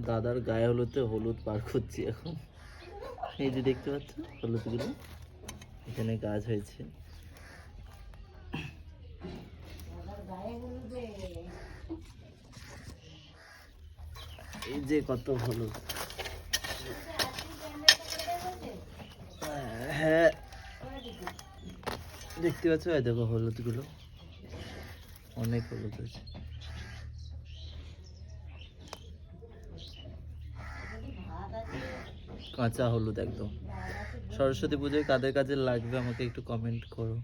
দাদার গায়ে হলুদে হলুদ পার করছি এখন। এই যে দেখতে পাচ্ছ হলুদগুলো, এখানে কাজ হয়েছে। এই যে কত হলুদ, হ্যাঁ দেখতে পাচ্ছ, এই দেখো হলুদগুলো, অনেক হলুদ হয়েছে। কাঁচা হলুদ একদম। সরস্বতী পুজোয় কাদের কাজে লাগবে আমাকে একটু কমেন্ট করো,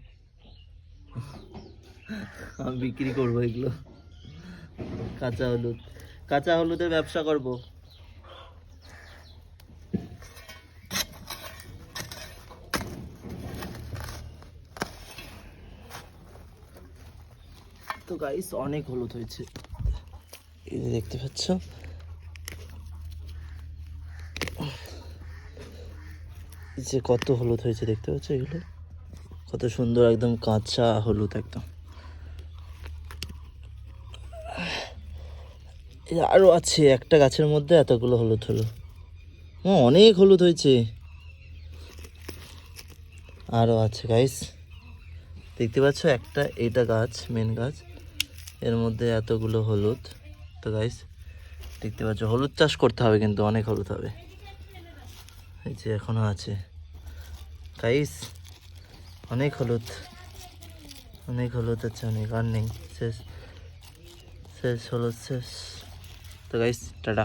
আমি বিক্রি করবো এগুলো। কাঁচা হলুদ, কাঁচা হলুদের ব্যবসা করব। তো গাইস অনেক হলুদ হয়েছে, এই যে দেখতে পাচ্ছ। এই যে কত হলুদ হয়েছে দেখতে পাচ্ছ, এগুলো কত সুন্দর একদম কাঁচা হলুদ একদম। আরো আছে, একটা গাছের মধ্যে এতগুলো হলুদ হলো, অনেক হলুদ হয়েছে। আরো আছে গাইস, দেখতে পাচ্ছ একটা, এটা গাছ, মেন গাছ, এর মধ্যে এতগুলো হলুদ। তো গাইস দেখতে পাচ্ছ, হলুদ চাষ করতে হবে কিন্তু অনেক হলুদ হবে। এই যে এখনো আছে গাইস, অনেক হলুদ, অনেক হলুদ আছে, অনেক, আর নেই, শেষ, শেষ হলুদ শেষ। তো গাইস টাটা।